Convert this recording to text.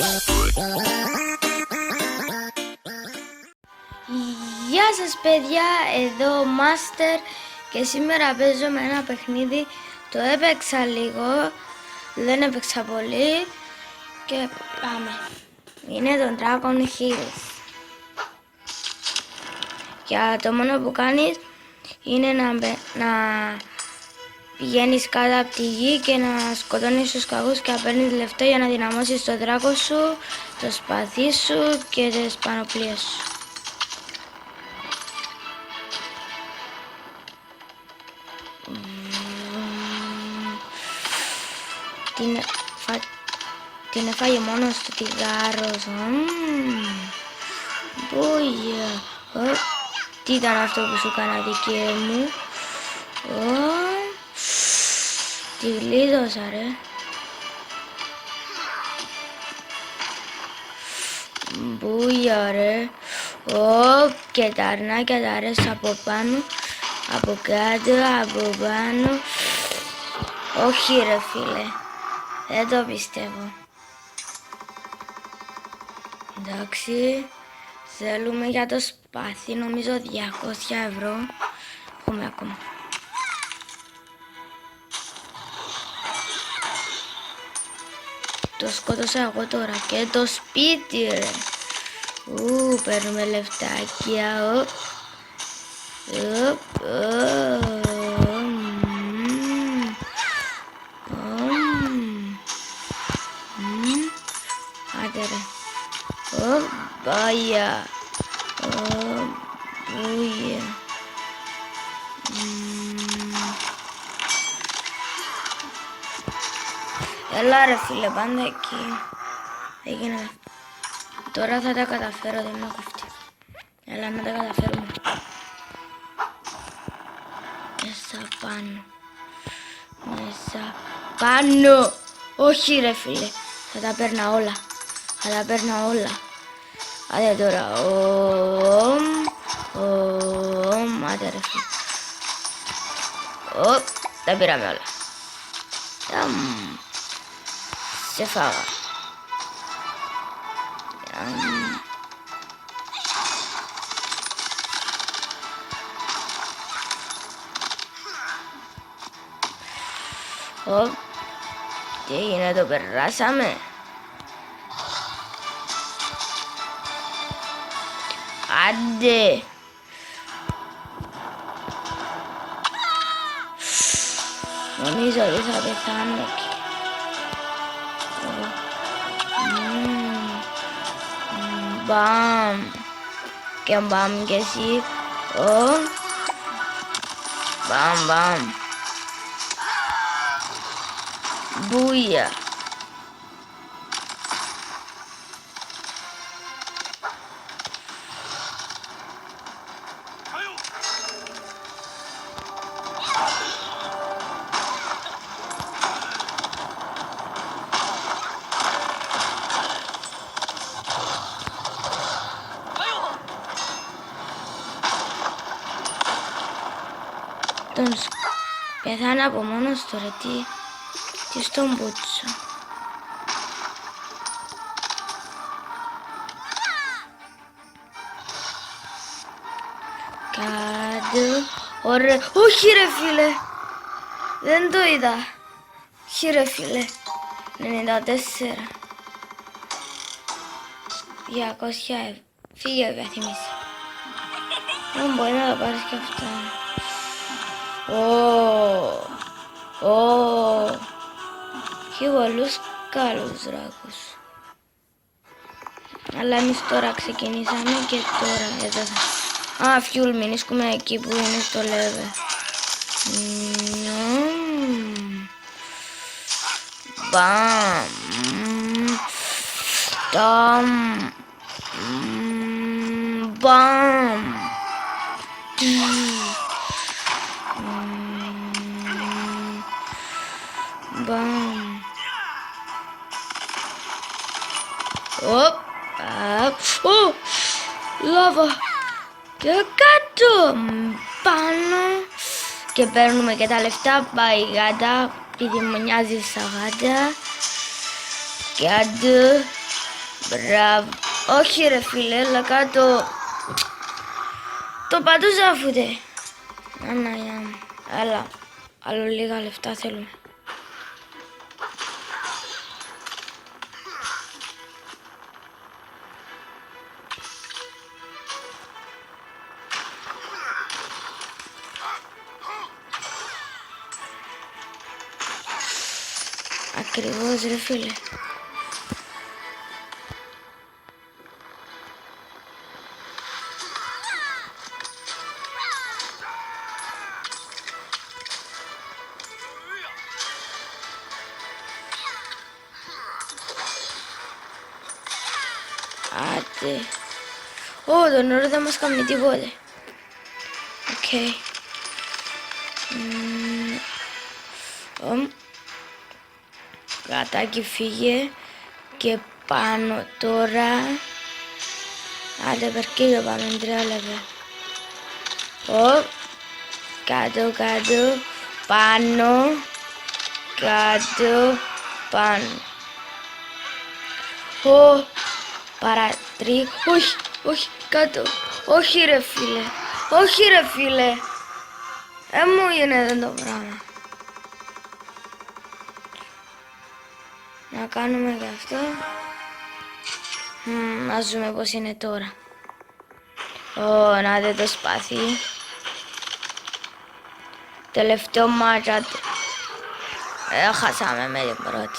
Γεια σας παιδιά, εδώ Master και σήμερα παίζω με ένα παιχνίδι. Το έπαιξα λίγο, δεν έπαιξα πολύ και πάμε. Είναι το Dragon Hills. Και το μόνο που κάνεις είναι να πηγαίνεις κάτω από τη γη και να σκοτώνεις τους κακούς και να παίρνεις λεφτά για να δυναμώσεις το δράκο σου, το σπαθί σου και τις πανοπλίες σου. Την έφαγε μόνος του τυγάρος. Μπούγια. Τι ήταν αυτό που σου έκανα δικαί μου. Τη γλίτωσα ρε. Μπούγια ρε. Και τα αρνάκια τα αρέσει από πάνω, από κάτω, από πάνω. Όχι ρε φίλε. Δεν το πιστεύω. Εντάξει. Θέλουμε για το σπάθι νομίζω 200 ευρώ. Έχουμε ακόμα. Το σκότωσα εγώ τώρα και το σπίτι ρε. Παίρνουμε λεφτάκια. Άντε ρε. Μπάγια. Μπούγια. Έλα ρε φίλε, πάντα εκεί. Έγινε. Τώρα θα τα καταφέρω, δεν με κοφτεί. Έλα να τα καταφέρουμε. Μέσα πάνω. Μέσα πάνω. Όχι ρε φίλε. Θα τα παίρνα όλα. Θα τα παίρνα όλα. Άντε τώρα. Άντε ρε φίλε. Τα πήραμε όλα. Σε φάγα. Τι έγινε, το περάσαμε. Άντε. Νομίζω ότι θα πεθάνω εκεί. Μπαμ. Και μπαμ και εσύ. Μπαμ μπαμ. Μπούια. Τον πεθάνε από μόνος του ρε, τι στον μπούτσο. Κάτω, ωραία, όχι ρε φίλε, δεν το είδα. Όχι ρε φίλε, 94. 200 φύγε καθημίση. Δεν μπορεί να το πάρεις και αυτά. Έχει πολλούς καλούς δράκους. Αλλά εμείς τώρα ξεκινήσαμε και τώρα εδώ θα... Φιούλ, μην ίσκουμε εκεί που είναι στο level. Μπαμ. Ταμ. Μπαμ. Μπαμ. Λάβα. Και κάτω. Πάνω. Και παίρνουμε και τα λεφτά. Πάει η γάτα. Επειδή μου νοιάζει σαν γάτα. Κάτω. Μπράβο. Όχι ρε φίλε, έλα κάτω. Το πατούσα αφούτε. Αναγιά μου. Έλα. Άλλο λίγα λεφτά θέλουμε. Ακριβώς ρε φίλε. Άντε. Ω, τον όρο δεν μας κάνει τίποτε. Οκ. Γατάκι φύγε και πάνω τώρα. Άντε περκύλιο πάμε, 3 λεπτά. Κάτω, κάτω, πάνω, κάτω, πάνω. Παρατρί, όχι, όχι, κάτω. Όχι ρε φίλε, όχι ρε φίλε. Μου γίνεται το πράγμα. Να κάνουμε και αυτό. Να δούμε πως είναι τώρα. Να δείτε το σπάθι. Τελευταίο μάτσα. Χάσαμε με την πρώτη.